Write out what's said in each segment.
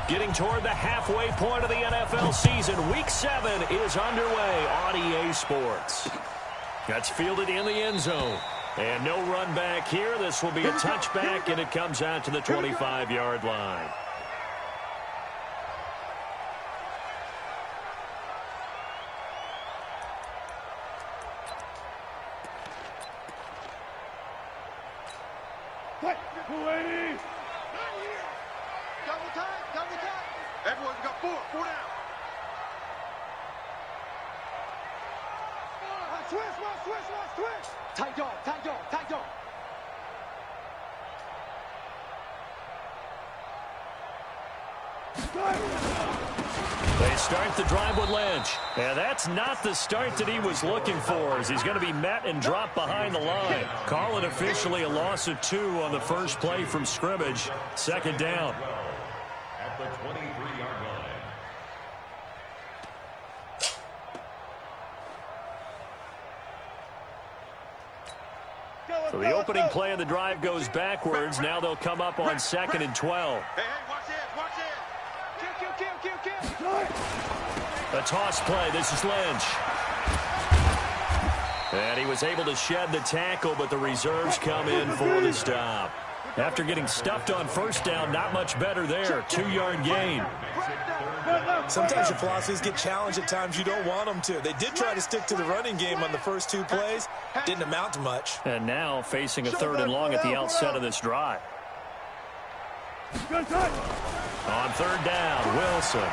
Getting toward the halfway point of the NFL season. Week 7 is underway on EA Sports. That's fielded in the end zone. And no run back here. This will be a touchback, and it comes out to the 25-yard line. Double time. Everyone's got four down. Switch. Tight dog. They start the drive with Lynch. And that's not the start that he was looking for, as he's going to be met and dropped behind the line. Call it officially a loss of 2 on the first play from scrimmage. Second down. At the 23-yard line. So the opening play of the drive goes backwards. Now they'll come up on 2nd and 12. Hey, watch this. Kill. A toss play. This is Lynch. And he was able to shed the tackle, but the reserves come in for the stop. After getting stuffed on first down, not much better there. 2-yard gain. Sometimes your philosophies get challenged at times you don't want them to. They did try to stick to the running game on the first 2 plays. Didn't amount to much. And now facing a 3rd and long at the outset of this drive. On 3rd down, Wilson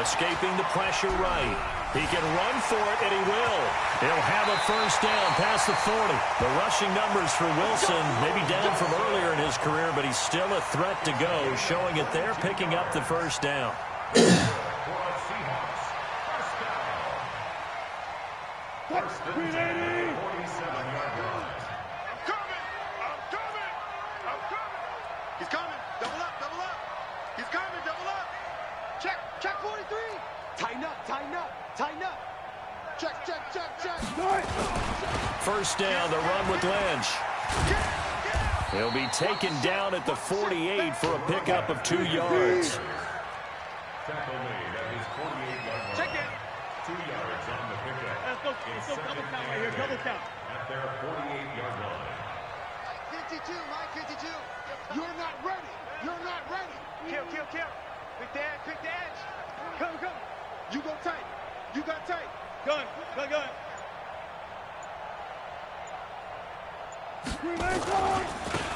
escaping the pressure right. He can run for it, and he will. He'll have a first down past the 40. The rushing numbers for Wilson maybe down from earlier in his career, but he's still a threat to go, showing it there, picking up the first down. First and 10, 47-yard line. I'm coming. He's coming. Double up. He's coming. Double up. Check 43. Tighten up. Check. First down, the run with Lynch. He'll be taken down at the 48 for a pickup of 2 yards. Tackle made at his 48-yard line. Check it. 2 yards on the pickup. Let's go double count right here. Double count. At their 48-yard line. 52, Mike 52. You're not ready. Kill. Quick the edge. Come. You go tight. Gun.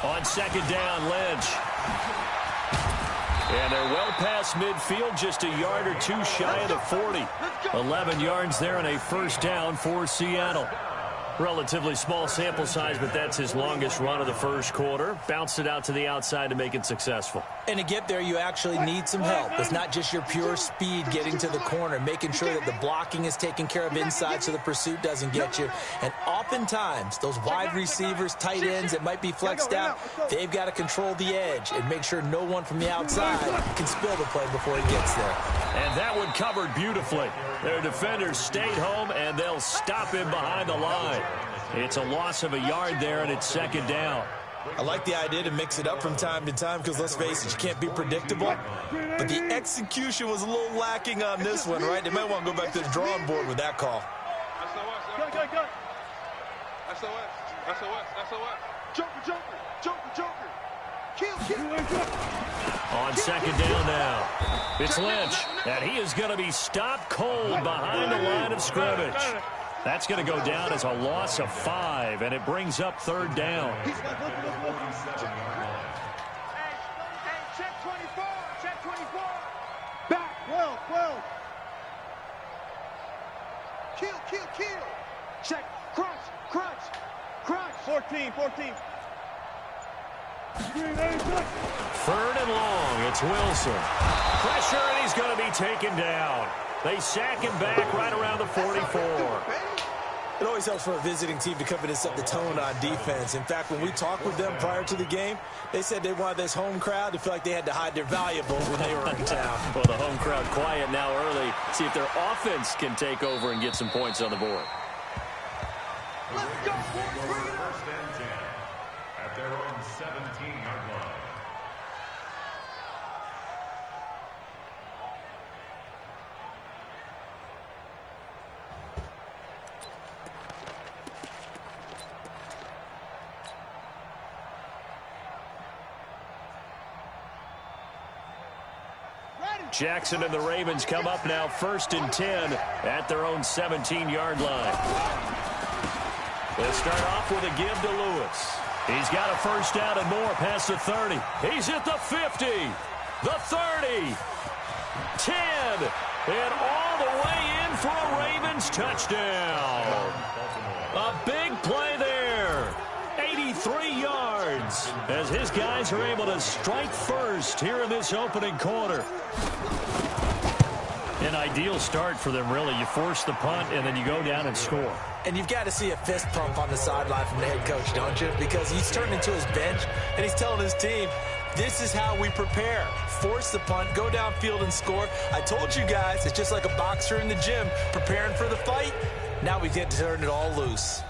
On 2nd down, Lynch. And they're well past midfield, just a yard or 2 shy of the 40. 11 yards there and a first down for Seattle. Relatively small sample size, but that's his longest run of the first quarter. Bounced it out to the outside to make it successful. And to get there, you actually need some help. It's not just your pure speed getting to the corner, making sure that the blocking is taken care of inside so the pursuit doesn't get you. And oftentimes, those wide receivers, tight ends that might be flexed out, they've got to control the edge and make sure no one from the outside can spill the play before he gets there. And that one covered beautifully. Their defenders stayed home, and they'll stop him behind the line. It's a loss of a yard there, and it's 2nd down. I like the idea to mix it up from time to time because, let's face it, you can't be predictable. But the execution was a little lacking on this one, right? They might want to go back to the drawing board with that call. Go. SOS. Joker. Kill. On 2nd down now, it's Lynch, and he is going to be stopped cold behind the line of scrimmage. That's going to go down as a loss of 5, and it brings up 3rd down. Hey, check 24. Back. 12. Kill. Check. Crunch. 14. 3rd and long, it's Wilson. Pressure, and he's going to be taken down. They sack him back right around the 44. It always helps for a visiting team to come in and set the tone on defense. In fact, when we talked with them prior to the game, they said they wanted this home crowd to feel like they had to hide their valuables when they were in town. Well, the home crowd quiet now early. See if their offense can take over and get some points on the board. Let's go, boys. Bring it up. First and 10 at their own 17-yard line. Jackson and the Ravens come up now 1st and 10 at their own 17-yard line. They'll start off with a give to Lewis. He's got a first down and more past the 30. He's at the 50, the 30, 10, and all the way in for a Ravens touchdown. A big play there. 83 yards as his guys are able to strike first here in this opening quarter. An ideal start for them, really. You force the punt, and then you go down and score. And you've got to see a fist pump on the sideline from the head coach, don't you? Because he's turned into his bench, and he's telling his team, this is how we prepare. Force the punt, go downfield and score. I told you guys, it's just like a boxer in the gym preparing for the fight. Now we get to turn it all loose.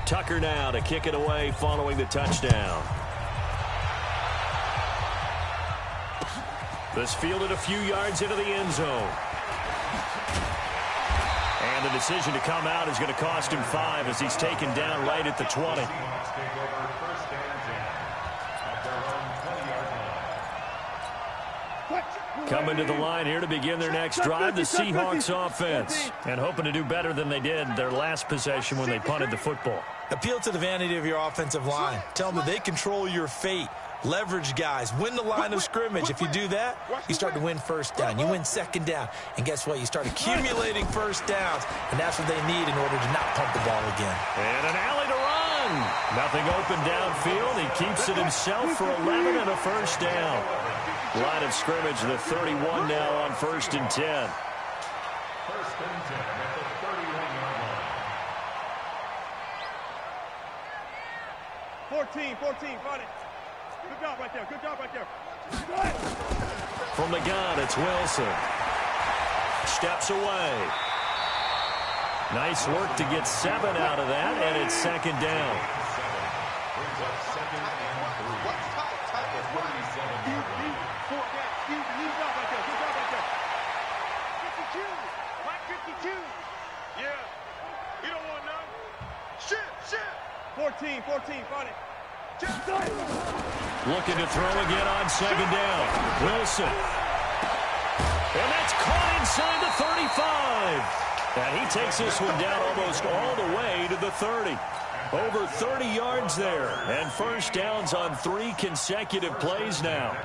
Tucker now to kick it away following the touchdown. This fielded a few yards into the end zone. And the decision to come out is going to cost him 5 as he's taken down right at the 20. Coming to the line here to begin their next drive, the Seahawks offense. And hoping to do better than they did their last possession when they punted the football. Appeal to the vanity of your offensive line. Tell them that they control your fate. Leverage guys. Win the line of scrimmage. If you do that, you start to win first down. You win second down. And guess what? You start accumulating first downs. And that's what they need in order to not pump the ball again. And an alley to run. Nothing open downfield. He keeps it himself for 11 and a first down. Line of scrimmage, the 31 now on 1st and 10. 1st and 10 at the 31-yard line. 14, got it. Good job right there, good job right there. From the gun, it's Wilson. Steps away. Nice work to get 7 out of that, and it's 2nd down. Brings up 2nd and 3. Good job right there, good job right there. 52, Mike 52. Yeah, you don't want none. Shit. 14, got it. Looking to throw again on 2nd down. Wilson. And that's caught inside the 35. And he takes this one down almost all the way to the 30. Over 30 yards there. And first downs on 3 consecutive plays now.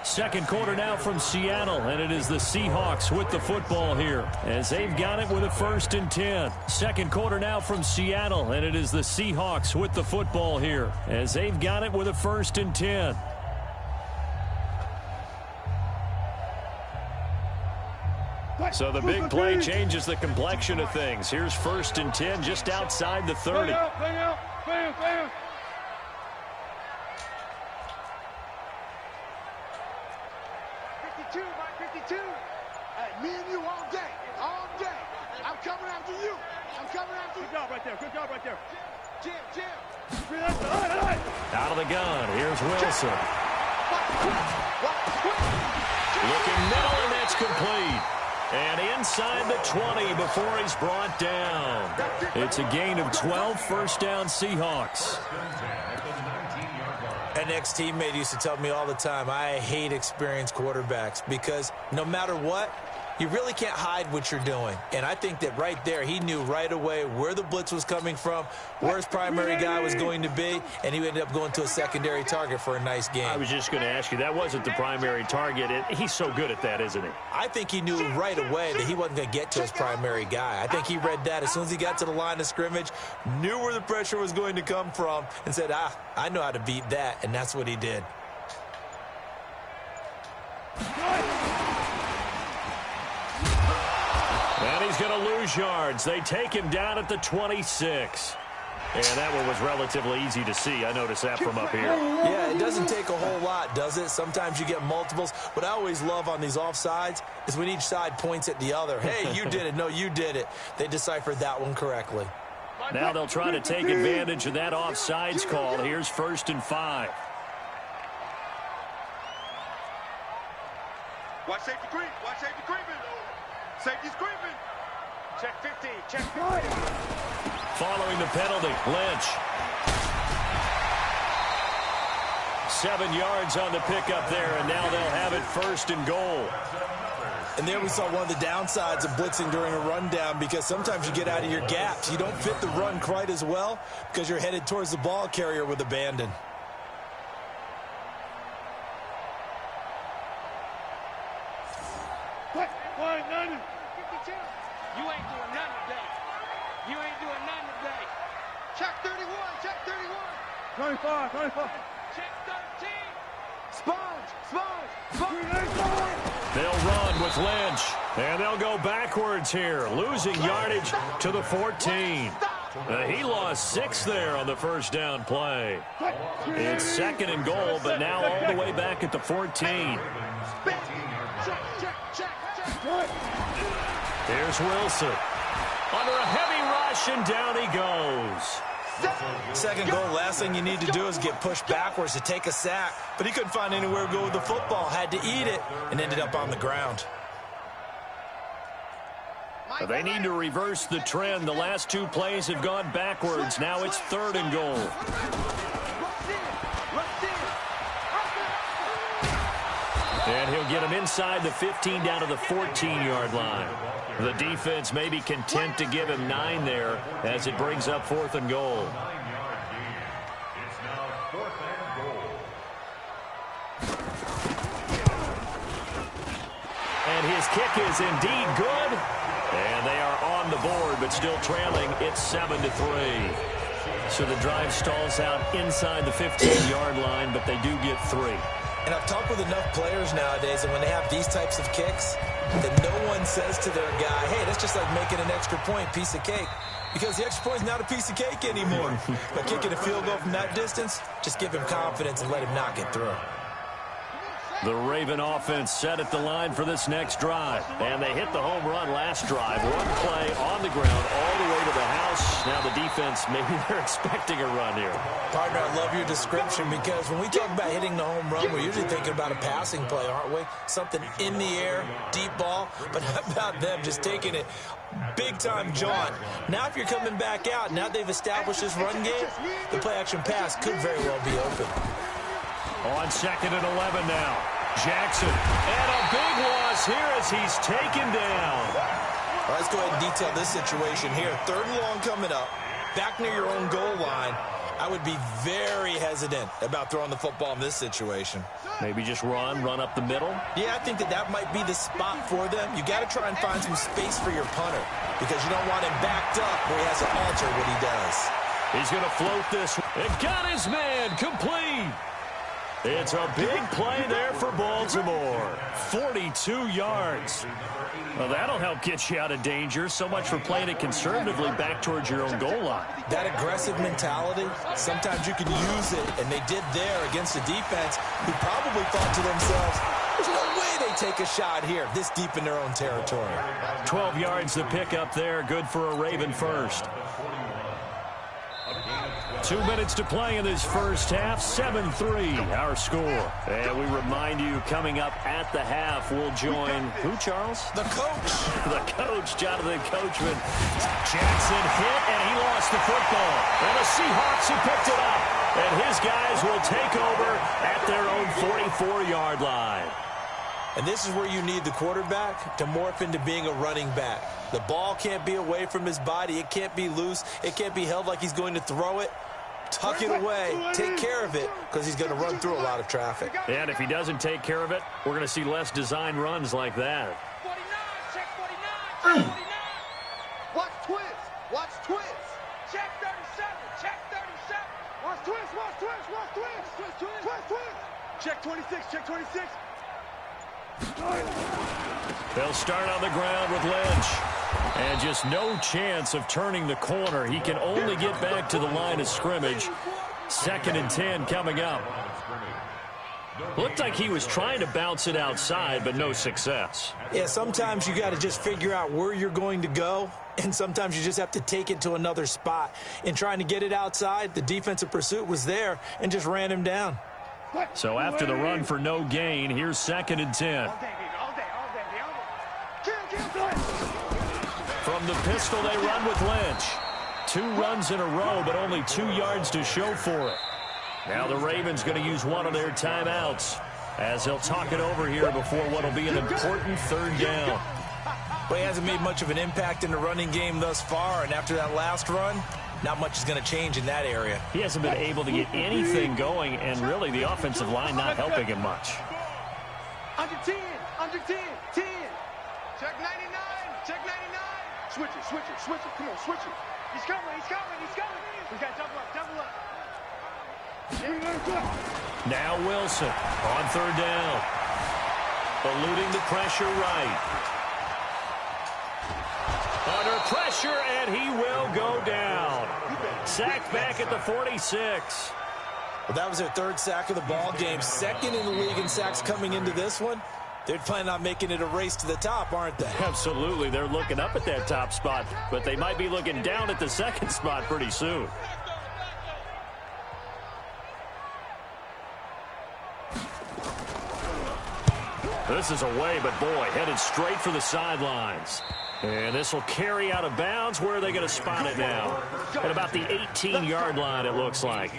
Second quarter now from Seattle, and it is the Seahawks with the football here as they've got it with a 1st and 10. Second quarter now from Seattle, and it is the Seahawks with the football here as they've got it with a 1st and 10. So the big play changes the complexion of things. Here's 1st and 10 just outside the 30. Bang out. 52, Mike 52. Hey, me and you all day. I'm coming after you. Good job right there. Jim. Out of the gun, here's Wilson. Looking middle, and that's complete. And inside the 20 before he's brought down. It's a gain of 12, first down Seahawks. An ex-teammate used to tell me all the time, I hate experienced quarterbacks because no matter what, you really can't hide what you're doing. And I think that right there, he knew right away where the blitz was coming from, where his primary guy was going to be, and he ended up going to a secondary target for a nice game. I was just going to ask you, that wasn't the primary target. He's so good at that, isn't he? I think he knew right away that he wasn't going to get to his primary guy. I think he read that as soon as he got to the line of scrimmage, knew where the pressure was going to come from, and said, I know how to beat that, and that's what he did. And he's going to lose yards. They take him down at the 26. And that one was relatively easy to see. I noticed that from up here. Yeah, it doesn't take a whole lot, does it? Sometimes you get multiples. What I always love on these offsides is when each side points at the other. Hey, you did it. No, you did it. They deciphered that one correctly. Now they'll try to take advantage of that offsides call. Here's 1st and 5. Watch safety creep. Safety's creeping. Check 50. Check 50. Following the penalty, Lynch. 7 yards on the pickup there, and now they'll have it 1st and goal. And there we saw one of the downsides of blitzing during a rundown, because sometimes you get out of your gaps. You don't fit the run quite as well because you're headed towards the ball carrier with abandon. What? 190. 52. You ain't doing nothing today. You ain't doing nothing today. Check 31. Check 31. 25, 25. Check 13. Sponge. They'll run with Lynch, and they'll go backwards here, losing yardage to the 14. He lost 6 there on the first down play. It's 2nd and goal, but now all the way back at the 14. Here's Wilson. Under a heavy rush, and down he goes. 2nd goal, last thing you need to do is get pushed backwards to take a sack. But he couldn't find anywhere to go with the football, had to eat it, and ended up on the ground. They need to reverse the trend. The last 2 plays have gone backwards. Now it's 3rd and goal. And he'll get him inside the 15 down to the 14-yard line. The defense may be content to give him 9 there as it brings up 4th and goal. 9-yard gain. It's now 4th and goal. And his kick is indeed good. And they are on the board, but still trailing. It's 7-3. So the drive stalls out inside the 15-yard line, but they do get 3. And I've talked with enough players nowadays, and when they have these types of kicks, that no one says to their guy, hey, that's just like making an extra point, piece of cake. Because the extra point is not a piece of cake anymore. By kicking a field goal from that distance, just give him confidence and let him knock it through. The Raven offense set at the line for this next drive. And they hit the home run last drive. 1 play on the ground all the way to the house. Now the defense, maybe they're expecting a run here. Partner, I love your description, because when we talk about hitting the home run, we're usually thinking about a passing play, aren't we? Something in the air, deep ball. But how about them just taking it big-time jaunt? Now if you're coming back out, now they've established this run game, the play-action pass could very well be open. On 2nd and 11 now. Jackson. And a big loss here as he's taken down. All right, let's go ahead and detail this situation here. 3rd and long coming up. Back near your own goal line. I would be very hesitant about throwing the football in this situation. Maybe just run up the middle. Yeah, I think that might be the spot for them. You got to try and find some space for your punter, because you don't want him backed up where he has to alter what he does. He's going to float this. And got his man complete. It's a big play there for Baltimore. 42 yards. Well, that'll help get you out of danger. So much for playing it conservatively back towards your own goal line. That aggressive mentality, sometimes you can use it, and they did there against a defense who probably thought to themselves, there's no way they take a shot here this deep in their own territory. 12 yards to pick up there. Good for a Raven first. 2 minutes to play in this first half. 7-3 our score. And we remind you, coming up at the half, we'll join who, Charles? The coach. The coach, Jonathan Coachman. Jackson hit, and he lost the football. And the Seahawks who picked it up. And his guys will take over at their own 44-yard line. And this is where you need the quarterback to morph into being a running back. The ball can't be away from his body. It can't be loose. It can't be held like he's going to throw it. Tuck it away. Take care of it, because he's going to run through a lot of traffic. And if he doesn't take care of it, we're going to see less design runs like that. 49, check 49, check 49. Watch twist, watch twist. Check 37, check 37. Watch twist, watch twist, watch twist. Twist, twist. Check 26, check 26. They'll start on the ground with Lynch. And just no chance of turning the corner. He can only get back to the line of scrimmage. 2nd and 10 coming up. Looked like he was trying to bounce it outside, but no success. Yeah, sometimes you got to just figure out where you're going to go, and sometimes you just have to take it to another spot. In trying to get it outside, the defensive pursuit was there and just ran him down. So after the run for no gain, here's 2nd and 10. From From the pistol, they run with Lynch. 2 runs in a row, but only 2 yards to show for it. Now the Ravens going to use one of their timeouts as they'll talk it over here before what will be an important 3rd down. But he hasn't made much of an impact in the running game thus far, and after that last run, not much is going to change in that area. He hasn't been able to get anything going, and really the offensive line not helping him much. Under 10, under 10, 10. Check 99, check 99. Switch it, switch it, switch it. Come on, switch it. He's coming, he's coming, he's coming. We got double up, double up. Now Wilson on 3rd down. Eluding the pressure right. Under pressure, and he will go down. Sacked back at the 46. Well, that was their 3rd sack of the ball game. 2nd in the league in sacks coming into this one. They're planning on making it a race to the top, aren't they? Absolutely. They're looking up at that top spot, but they might be looking down at the 2nd spot pretty soon. This is away, but boy, headed straight for the sidelines. And this will carry out of bounds. Where are they going to spot it now? At about the 18-yard line, it looks like.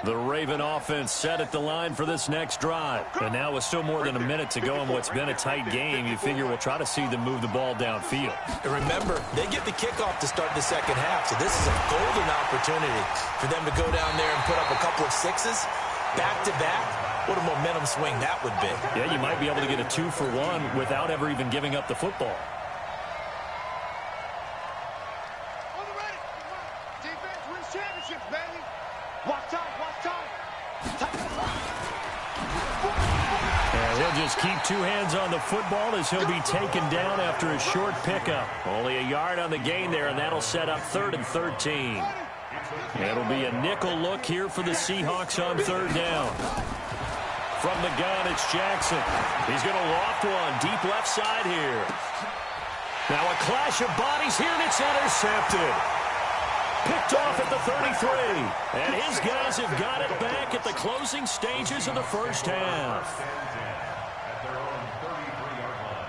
The Raven offense set at the line for this next drive. And now with still more than a minute to go in what's been a tight game, you figure we'll try to see them move the ball downfield. And remember, they get the kickoff to start the 2nd half, so this is a golden opportunity for them to go down there and put up a couple of 6s back-to-back. What a momentum swing that would be. Yeah, you might be able to get a 2-for-1 without ever even giving up the football. On the ready. Defense wins championships, baby. Watch time, watch time. And he'll just keep 2 hands on the football as he'll be taken down after a short pickup. Only a yard on the gain there, and that'll set up 3rd and 13. It'll be a nickel look here for the Seahawks on 3rd down. From the gun, it's Jackson. He's going to loft one deep left side here. Now a clash of bodies here, and it's intercepted. Picked off at the 33. And his guys have got it back at the closing stages of the 1st half. At their own 33-yard line.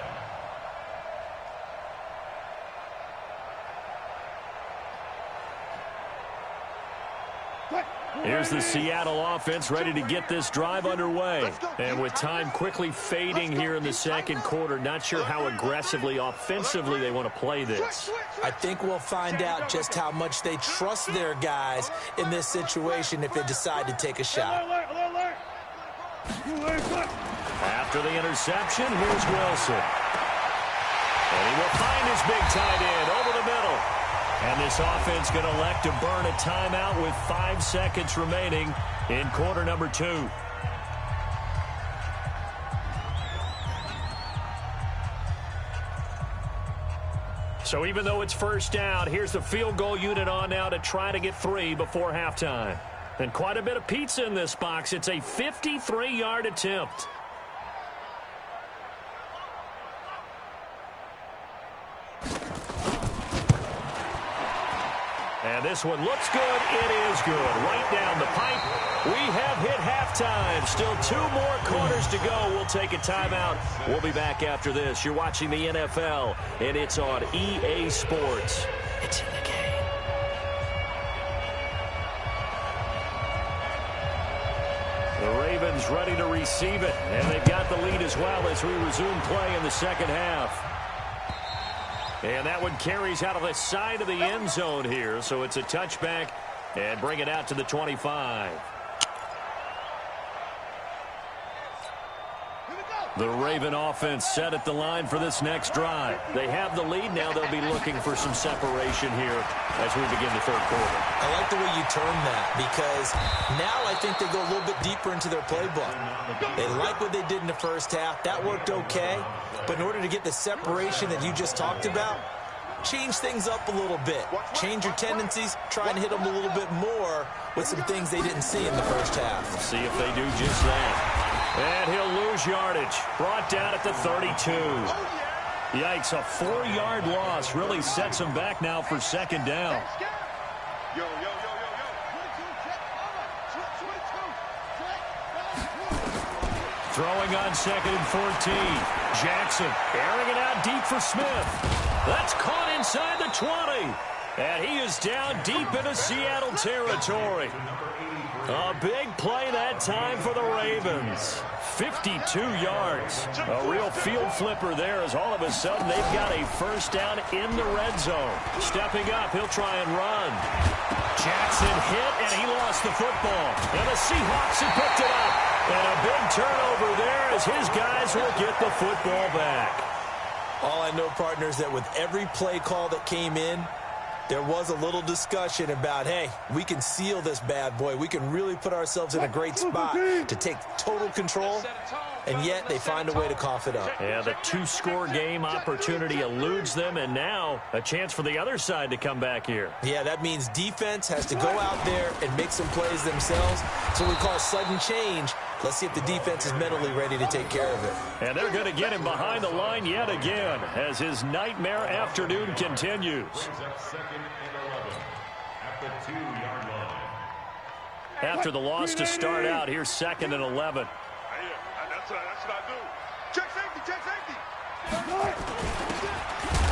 Here's the Seattle offense ready to get this drive underway. And with time quickly fading here in the 2nd quarter, not sure how aggressively, offensively they want to play this. I think we'll find out just how much they trust their guys in this situation if they decide to take a shot. After the interception, here's Wilson. And he will find his big tight end over the middle. And this offense going to elect to burn a timeout with 5 seconds remaining in quarter number 2. So even though it's 1st down, here's the field goal unit on now to try to get 3 before halftime. And quite a bit of pizza in this box. It's a 53-yard attempt. And this one looks good. It is good. Right down the pipe. We have hit halftime. Still 2 more quarters to go. We'll take a timeout. We'll be back after this. You're watching the NFL, and it's on EA Sports. It's in the game. The Ravens ready to receive it, and they've got the lead as well as we resume play in the 2nd half. And that one carries out of the side of the end zone here. So it's a touchback and bring it out to the 25. The Raven offense set at the line for this next drive. They have the lead. Now they'll be looking for some separation here as we begin the 3rd quarter. I like the way you term that because now I think they go a little bit deeper into their playbook. They like what they did in the 1st half. That worked okay. But in order to get the separation that you just talked about, change things up a little bit. Change your tendencies. Try and hit them a little bit more with some things they didn't see in the 1st half. See if they do just that. And he'll lose yardage. Brought down at the 32. Yikes, a 4-yard loss really sets him back now for 2nd down. Yo, yo, yo, yo, yo. Throwing on 2nd and 14. Jackson airing it out deep for Smith. That's caught inside the 20. And he is down deep into Seattle territory. A big play that time for the Ravens. 52 yards. A real field flipper there as all of a sudden they've got a first down in the red zone. Stepping up, he'll try and run. Jackson hit, and he lost the football. And the Seahawks have picked it up. And a big turnover there as his guys will get the football back. All I know, partners, that with every play call that came in, there was a little discussion about, hey, we can seal this bad boy. We can really put ourselves in a great spot to take total control, and yet they find a way to cough it up. Yeah, the 2-score game opportunity eludes them, and now a chance for the other side to come back here. Yeah, that means defense has to go out there and make some plays themselves. So we call sudden change. Let's see if the defense is mentally ready to take care of it. And they're going to get him behind the line yet again as his nightmare afternoon continues. After the loss to start out, here's 2nd and 11. That's what I do. Check safety, check safety.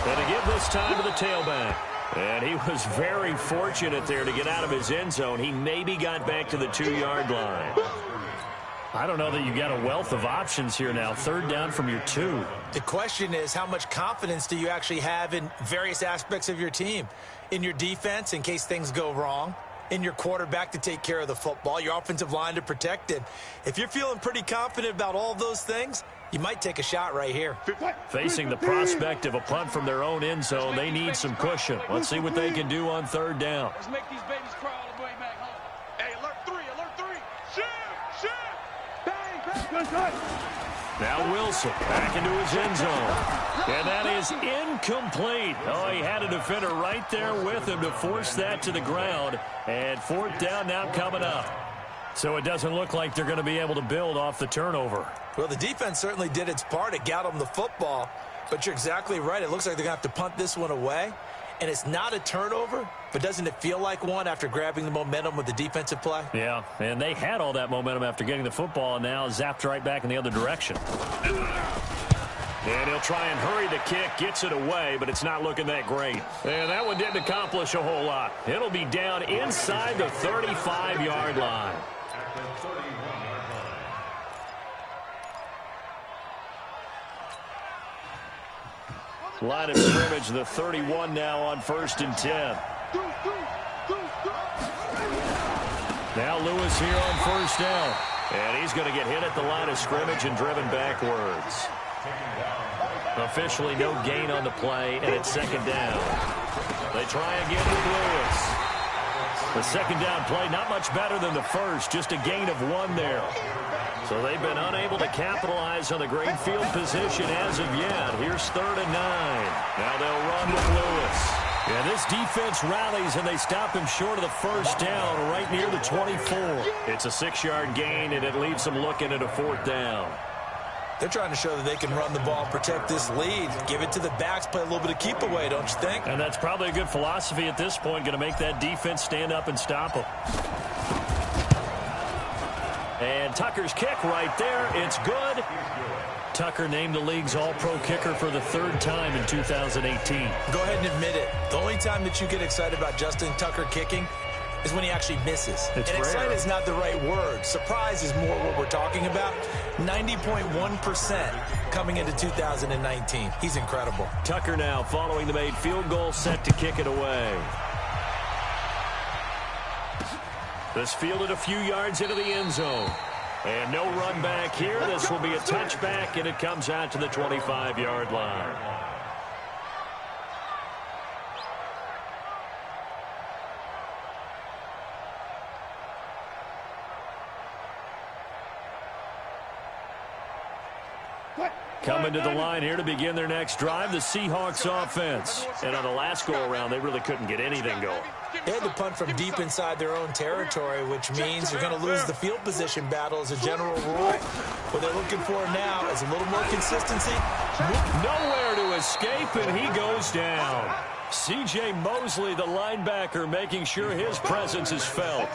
And to give this time to the tailback. And he was very fortunate there to get out of his end zone. He maybe got back to the 2-yard line. I don't know that you got a wealth of options here now. 3rd down from your 2. The question is, how much confidence do you actually have in various aspects of your team? In your defense, in case things go wrong. In your quarterback to take care of the football. Your offensive line to protect it. If you're feeling pretty confident about all those things, you might take a shot right here. Facing the prospect of a punt from their own end zone, they need some cushion. Let's see what they can do on 3rd down. Let's make these babies cry all the way back home. Hey, alert 3, alert 3. Shit. Bang. Now Wilson back into his end zone. And that is incomplete. Oh, he had a defender right there with him to force that to the ground. And 4th down now coming up. So it doesn't look like they're going to be able to build off the turnover. Well, the defense certainly did its part to get them the football. But you're exactly right. It looks like they're going to have to punt this one away. And it's not a turnover, but doesn't it feel like one after grabbing the momentum with the defensive play? Yeah, and they had all that momentum after getting the football, and now zapped right back in the other direction. And he'll try and hurry the kick, gets it away, but it's not looking that great. And that one didn't accomplish a whole lot. It'll be down inside the 35-yard line. Line of scrimmage, the 31 now on 1st and 10. Now Lewis here on 1st down. And he's going to get hit at the line of scrimmage and driven backwards. Officially no gain on the play, and it's 2nd down. They try again with Lewis. The 2nd down play, not much better than the first, just a gain of 1 there. So they've been unable to capitalize on the great field position as of yet. Here's 3rd and 9. Now they'll run with Lewis. Yeah, this defense rallies, and they stop him short of the 1st down right near the 24. It's a 6-yard gain, and it leaves them looking at a 4th down. They're trying to show that they can run the ball, protect this lead, give it to the backs, play a little bit of keep away, don't you think? And that's probably a good philosophy at this point, going to make that defense stand up and stop them. And Tucker's kick right there. It's good. Tucker named the league's all-pro kicker for the 3rd time in 2018. Go ahead and admit it. The only time that you get excited about Justin Tucker kicking is when he actually misses. It's and rare. excited is not the right word. Surprise is more what we're talking about. 90.1% coming into 2019. He's incredible. Tucker now following the made field goal, set to kick it away. This fielded a few yards into the end zone. And no run back here. This will be a touchback, and it comes out to the 25-yard line. Coming to the line here to begin their next drive, the Seahawks offense. And on the last go-around, they really couldn't get anything going. They had to punt from deep inside their own territory, which means you're going to lose the field position battle as a general rule. What they're looking for now is a little more consistency. Nowhere to escape, and he goes down. C.J. Mosley, the linebacker, making sure his presence is felt.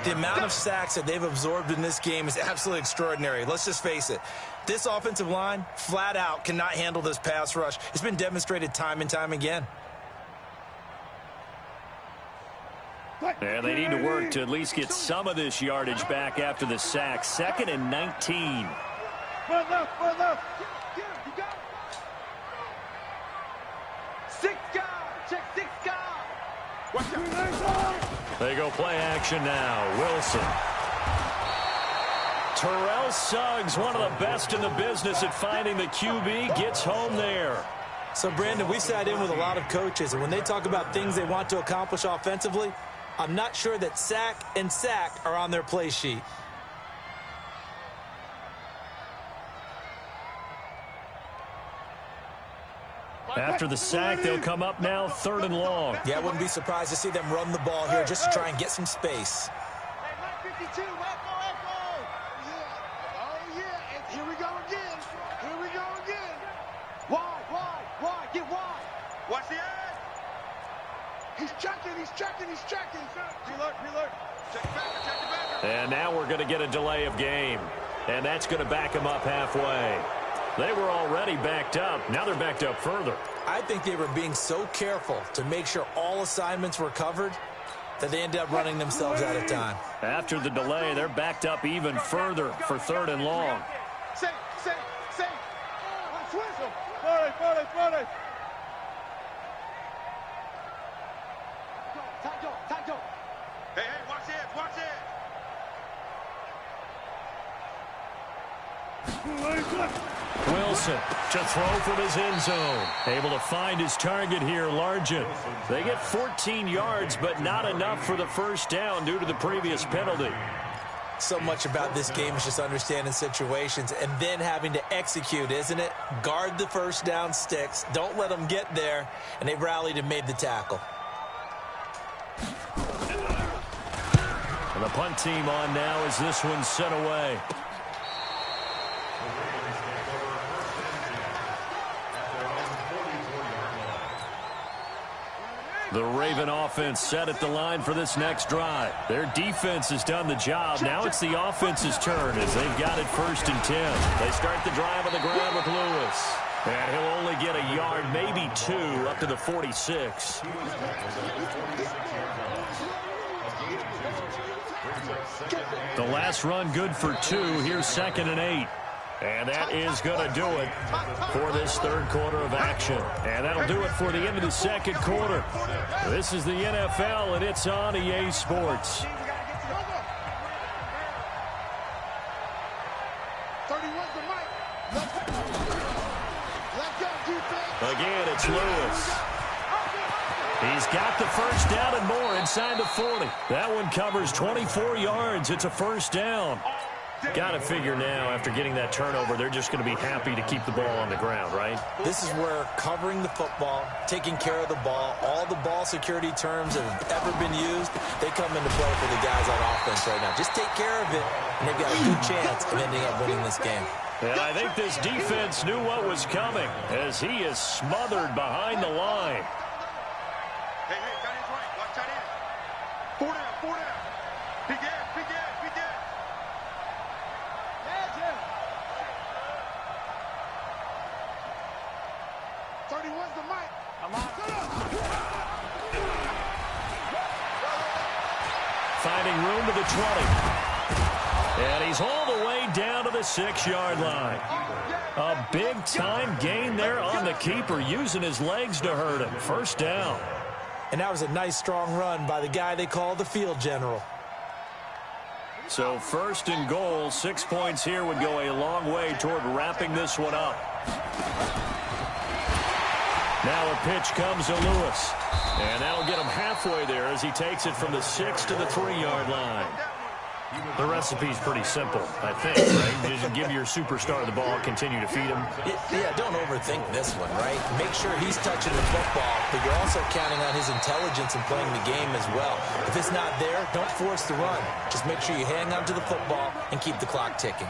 The amount of sacks that they've absorbed in this game is absolutely extraordinary. Let's just face it. This offensive line, flat out, cannot handle this pass rush. It's been demonstrated time and time again. And they need to work to at least get some of this yardage back after the sack. 2nd and 19. Run left, run left. Get him, you got him. 6 guys, check 6 guys. Watch out. They go play action now. Wilson. Terrell Suggs, one of the best in the business at finding the QB, gets home there. So, Brandon, we sat in with a lot of coaches, and when they talk about things they want to accomplish offensively, I'm not sure that sack and sack are on their play sheet. After the sack, they'll come up now 3rd and long. Yeah, I wouldn't be surprised to see them run the ball here just to try and get some space. Hey, 52, echo. Yeah. Oh, yeah. And here we go again. Here we go again. Wide. Get wide. Watch the edge. He's checking. Reload. Check the backer. And now we're going to get a delay of game. And that's going to back them up halfway. They were already backed up. Now they're backed up further. I think they were being so careful to make sure all assignments were covered that they ended up running themselves out of time. After the delay, they're backed up even further for 3rd and long. Safe. Let's whistle. 40. Tight go. Hey, watch it. Wilson to throw from his end zone. Able to find his target here, Largent. They get 14 yards, but not enough for the first down due to the previous penalty. So much about this game is just understanding situations and then having to execute, isn't it? Guard the first down sticks. Don't let them get there. And they rallied and made the tackle. And the punt team on now as this one's sent away. The Raven offense set at the line for this next drive. Their defense has done the job. Now it's the offense's turn as they've got it 1st and 10. They start the drive on the ground with Lewis. And he'll only get a yard, maybe 2, up to the 46. The last run good for 2. Here's 2nd and 8. And that is going to do it for this 3rd quarter of action. And that'll do it for the end of the 2nd quarter. This is the NFL, and it's on EA Sports. 31's the mic. Let's go, defense. Again, it's Lewis. He's got the first down and more inside the 40. That one covers 24 yards. It's a first down. Got to figure now, after getting that turnover, they're just going to be happy to keep the ball on the ground, right? This is where covering the football, taking care of the ball, all the ball security terms that have ever been used, they come into play for the guys on offense right now. Just take care of it, and they've got a good chance of ending up winning this game. And I think this defense knew what was coming as he is smothered behind the line. Hey, tight end's right. Watch tight end. 4 down. Big end. 31's the mic. I'm on. Finding room to the 20. And he's all the way down to the 6-yard line. A big-time gain there on the keeper, using his legs to hurt him. First down. And that was a nice, strong run by the guy they call the field general. So 1st and goal, 6 points here would go a long way toward wrapping this one up. Now a pitch comes to Lewis. And that'll get him halfway there as he takes it from the 6 to the 3-yard line. The recipe's pretty simple, I think, right? Just give your superstar the ball, continue to feed him. Yeah, don't overthink this one, right? Make sure he's touching the football, but you're also counting on his intelligence in playing the game as well. If it's not there, don't force the run. Just make sure you hang on to the football and keep the clock ticking.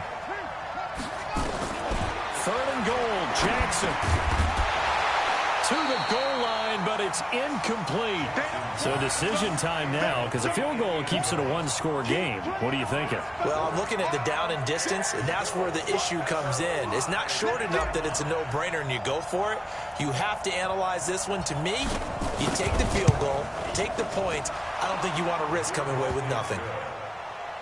3rd and goal, Jackson. To to the goal line, but it's incomplete. So decision time now, because a field goal keeps it a one-score game. What are you thinking? Well, I'm looking at the down and distance, and that's where the issue comes in. It's not short enough that it's a no-brainer and you go for it. You have to analyze this one. To me, you take the field goal, take the points. I don't think you want to risk coming away with nothing.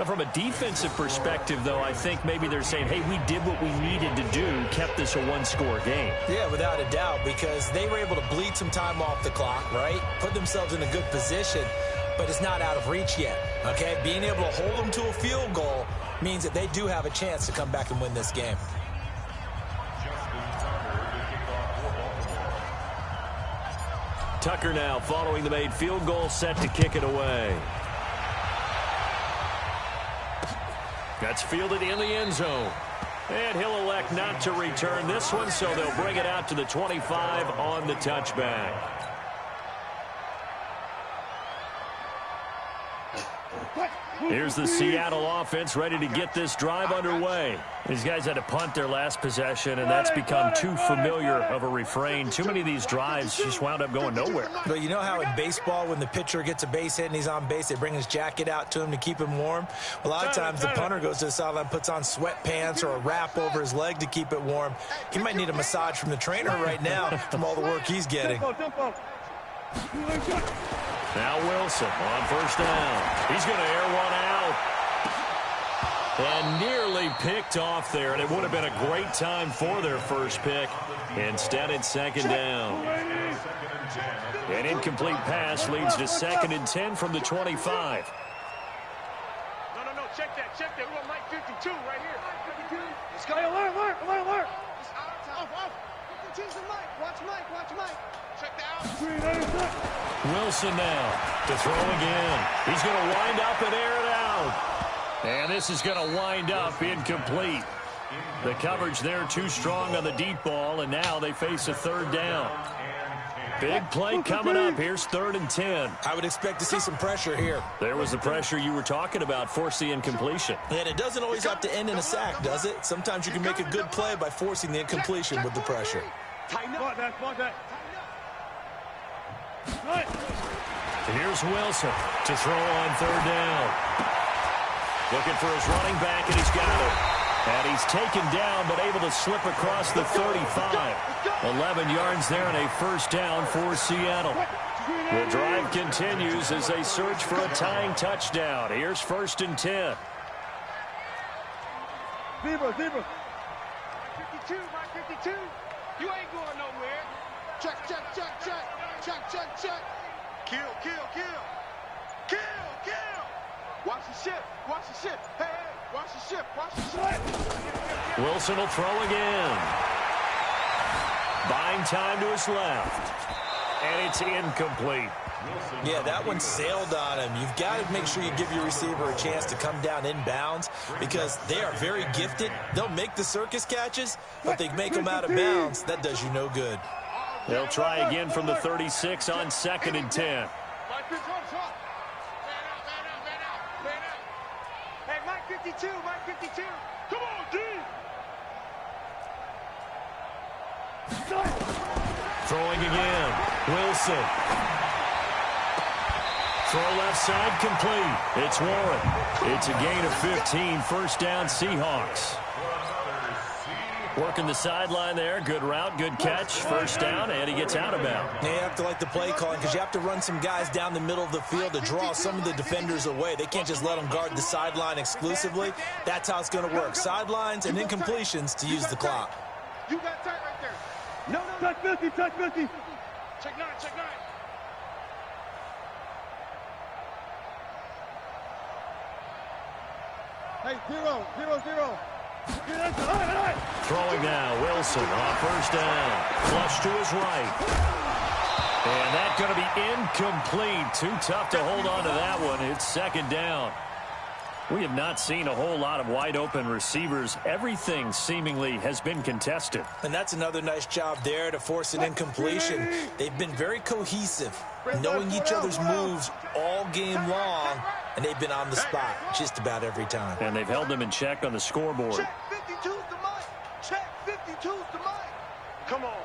From a defensive perspective, though, I think maybe they're saying, hey, we did what we needed to do, kept this a one-score game. Yeah, without a doubt, because they were able to bleed some time off the clock, right? Put themselves in a good position, but it's not out of reach yet, okay? Being able to hold them to a field goal means that they do have a chance to come back and win this game. Tucker now following the made field goal, set to kick it away. That's fielded in the end zone. And he'll elect not to return this one, so they'll bring it out to the 25 on the touchback. Here's the Seattle offense ready to get this drive underway. These guys had to punt their last possession, and that's become too familiar of a refrain. Too many of these drives just wound up going nowhere. But you know how in baseball, when the pitcher gets a base hit and he's on base, they bring his jacket out to him to keep him warm? A lot of times the punter goes to the sideline, puts on sweatpants or a wrap over his leg to keep it warm. He might need a massage from the trainer right now from all the work he's getting. Now Wilson on first down. He's going to air one out. And nearly picked off there, and it would have been a great time for their first pick. Instead, it's second down. An incomplete pass leads to 2nd and 10 from the 25. No, check that. We want Mike 52 right here. Let's go. Alert. Off. 52's the Mike. Watch Mike. Check that out. Wilson now to throw again. He's going to wind up and air it out. And this is going to wind up incomplete. The coverage there too strong on the deep ball, and now they face a third down. Big play coming up. Here's 3rd and 10. I would expect to see some pressure here. There was the pressure you were talking about, force the incompletion. And it doesn't always have to end in a sack, does it? Sometimes you can make a good play by forcing the incompletion with the pressure. Block that. Here's Wilson to throw on 3rd down. Looking for his running back, and he's got it. And he's taken down, but able to slip across the 35. 11 yards there and a first down for Seattle. The drive continues as they search for a tying touchdown. Here's 1st and 10. Zebra. 52, Mike 52. You ain't going nowhere. Check. Kill. Watch the ship. Hey, watch the ship. Wilson will throw again. Buying time to his left. And it's incomplete. Yeah, that one sailed on him. You've got to make sure you give your receiver a chance to come down inbounds because they are very gifted. They'll make the circus catches, but they make them out of bounds. That does you no good. They'll try again from the 36 on 2nd and 10. Hey, Mike 52. Come on, D. Throwing again. Wilson. Throw left side complete. It's Warren. It's a gain of 15. First down, Seahawks. Working the sideline there. Good route, good catch. First down, and he gets out of bounds. You have to like the play calling because you have to run some guys down the middle of the field to draw some of the defenders away. They can't just let them guard the sideline exclusively. That's how it's going to work. Sidelines and incompletions to use the clock. You got tight right there. No. Touch 50. Check 9. Hey, 0. Throwing now, Wilson on first down. Flush to his right. And that's going to be incomplete. Too tough to hold on to that one. It's 2nd down. We have not seen a whole lot of wide-open receivers. Everything seemingly has been contested. And that's another nice job there to force an incompletion. They've been very cohesive, knowing each other's moves all game long, and they've been on the spot just about every time. And they've held them in check on the scoreboard. Check 52's the Mike. Come on.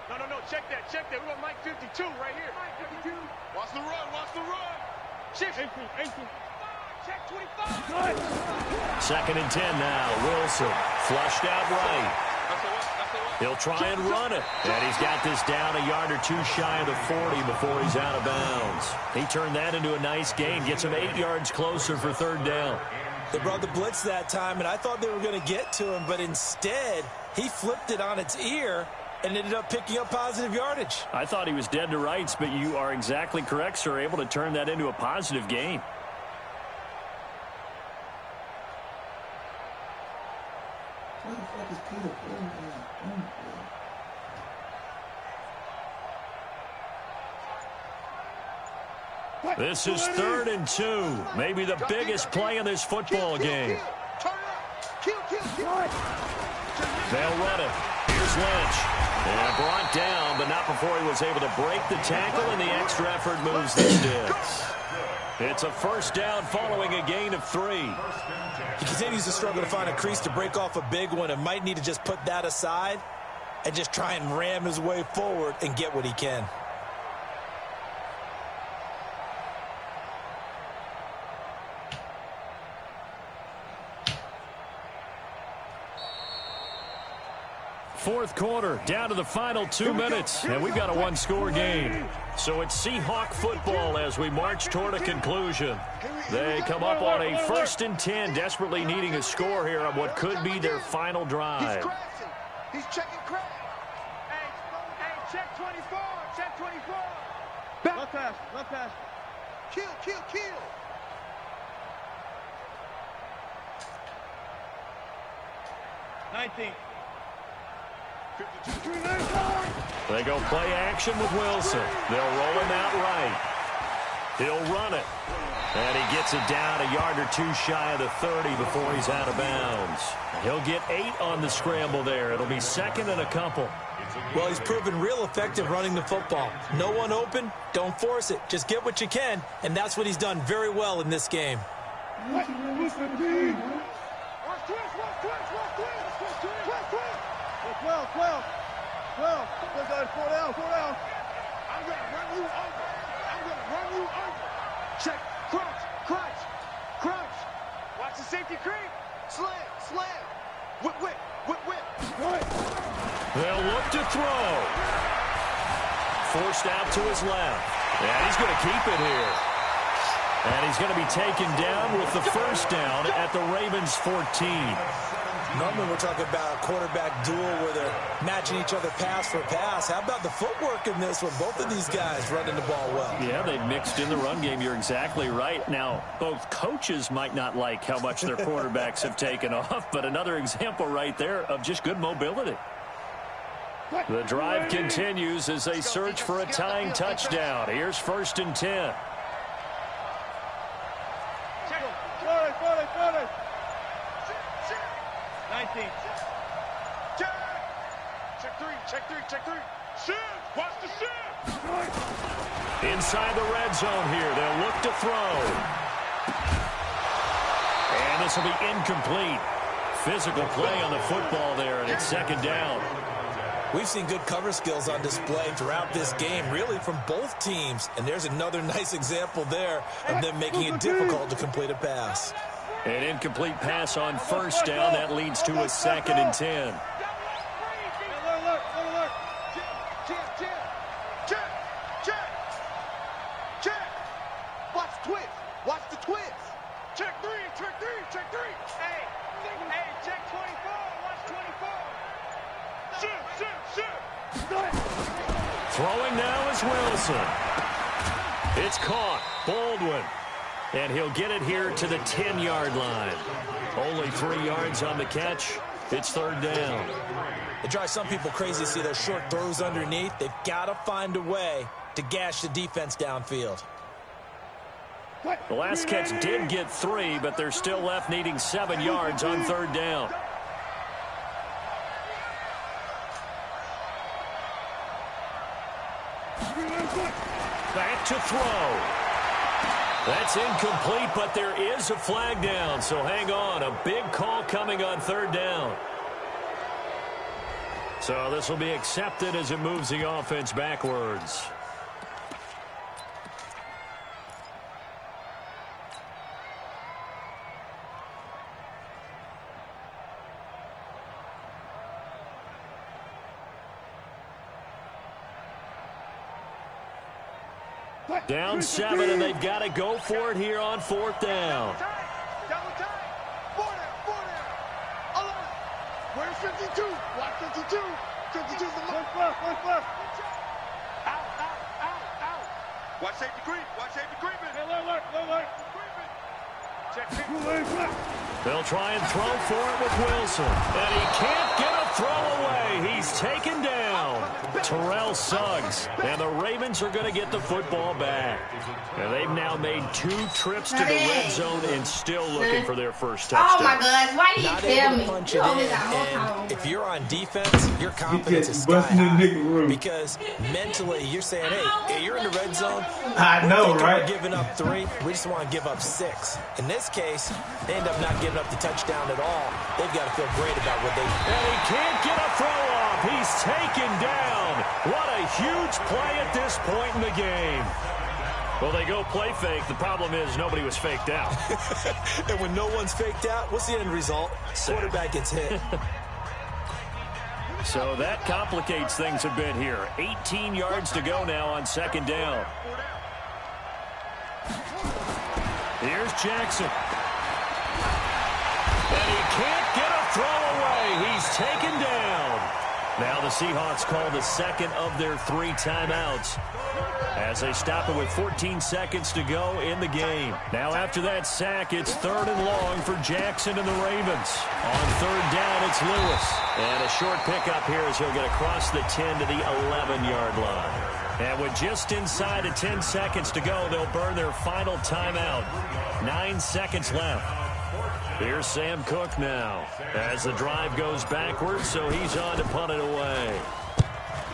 No, check that. We got Mike 52 right here. Mike 52. Watch the run. Shift. 18. Check 25. Second and 10 now. Wilson flushed out right. He'll try and run it. And he's got this down a yard or two shy of the 40 before he's out of bounds. He turned that into a nice gain. Gets him 8 yards closer for third down. They brought the blitz that time, and I thought they were going to get to him, but instead he flipped it on its ear and ended up picking up positive yardage. I thought he was dead to rights, but you are exactly correct, sir. Able to turn that into a positive gain. What the fuck is Peter? This is 3rd and 2. Maybe the biggest play in this football game. They'll run it. Here's Lynch. And brought down, but not before he was able to break the tackle, and the extra effort moves the sticks. It's a first down following a gain of 3. He continues to struggle to find a crease to break off a big one and might need to just put that aside and just try and ram his way forward and get what he can. Fourth quarter, down to the final 2 minutes, and we've got a one-score game. So it's Seahawk football as we march toward a conclusion. They come up on a 1st and 10, desperately needing a score here on what could be their final drive. He's checking crack. Hey, check 24. Check 24. Left pass. Kill. 19. They go play action with Wilson. They'll roll him out right. He'll run it. And he gets it down a yard or two shy of the 30 before he's out of bounds. He'll get 8 on the scramble there. It'll be 2nd and a couple. Well, he's proven real effective running the football. No one open, don't force it. Just get what you can, and that's what he's done very well in this game. Well, 4 down. I'm going to run you over. Check, crunch. Watch the safety creep. Slam. Whip. They'll look to throw. Forced out to his left. And he's going to keep it here. And he's going to be taken down with the first down at the Ravens 14. Normally we're talking about a quarterback duel where they're matching each other pass for pass. How about the footwork in this one? Both of these guys running the ball well. Yeah, they've mixed in the run game. You're exactly right. Now, both coaches might not like how much their quarterbacks have taken off, but another example right there of just good mobility. The drive continues as they search for a tying touchdown. Here's 1st and 10. 19. Check 3. Shift. Watch the shift. Inside the red zone here. They'll look to throw. And this will be incomplete. Physical play on the football there, and it's 2nd down. We've seen good cover skills on display throughout this game, really from both teams. And there's another nice example there of them making it difficult to complete a pass. An incomplete pass on 1st down. That leads to a 2nd and 10. Check. Watch the twist. Check 3. Hey, check 24. Watch 24. Shift. Throwing now is Wilson. It's caught. Baldwin. And he'll get it here to the 10-yard line. Only 3 yards on the catch. It's 3rd down. It drives some people crazy to see those short throws underneath. They've got to find a way to gash the defense downfield. The last catch did get 3, but they're still left needing 7 yards on 3rd down. Back to throw. That's incomplete, but there is a flag down, so hang on. A big call coming on 3rd down. So this will be accepted as it moves the offense backwards. Down 7, and they've got to go for it here on 4th down. Double time. 4 down. Alert. Where's 52? Watch 52. 52's the left. Out. Watch safety creep. Watch safety creeping. Alert. Check 50. They'll try and throw for it with Wilson. And he can't get a throw away. He's taken down. Terrell Suggs. And the Ravens are going to get the football back. And they've now made 2 trips to the red zone and still looking for their first touchdown. Oh, my gosh. Why did Not you tell able me? to punch You it always in, got whole and time. if you're on defense, your confidence is sky busting the high. nigga room. Because mentally, you're saying, hey, you're in the red zone. I know, right? We're giving up 3. We just want to give up 6. In this case, they end up not giving up the touchdown at all. They've got to feel great about what they do. And he can't get a throw off. He's taken down. What a huge play at this point in the game. Well, they go play fake. The problem is nobody was faked out. And when no one's faked out, what's the end result? Quarterback gets hit. So that complicates things a bit here. 18 yards to go now on 2nd down. Here's Jackson. And he can't get a throw away. He's taken down. Now the Seahawks call the 2nd of their 3 timeouts as they stop it with 14 seconds to go in the game. Now after that sack, it's 3rd and long for Jackson and the Ravens. On 3rd down, it's Lewis. And a short pickup here as he'll get across the 10 to the 11-yard line. And with just inside of 10 seconds to go, they'll burn their final timeout. 9 seconds left. Here's Sam Cook now as the drive goes backwards, so he's on to punt it away.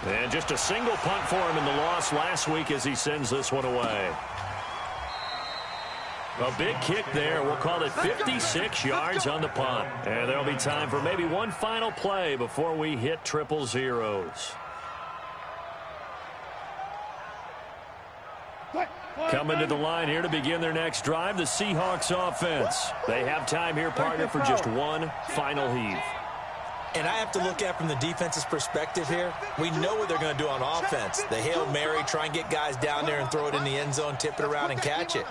And just a single punt for him in the loss last week as he sends this one away. A big kick there. We'll call it 56 yards on the punt. And there'll be time for maybe one final play before we hit 000. Coming to the line here to begin their next drive, the Seahawks offense. They have time here, partner, for just one final heave. And I have to look at from the defense's perspective here. We know what they're going to do on offense. The Hail Mary, try and get guys down there and throw it in the end zone, tip it around and catch it.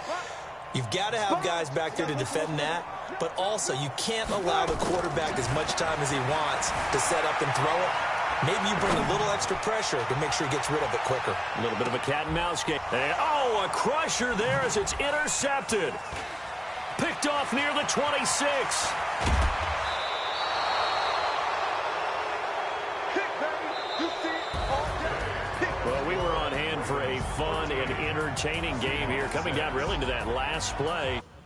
You've got to have guys back there to defend that, but also you can't allow the quarterback as much time as he wants to set up and throw it. Maybe you bring a little extra pressure to make sure he gets rid of it quicker. A little bit of a cat and mouse game. And, oh, a crusher there as it's intercepted. Picked off near the 26. Well, we were on hand for a fun and entertaining game here, coming down really to that last play.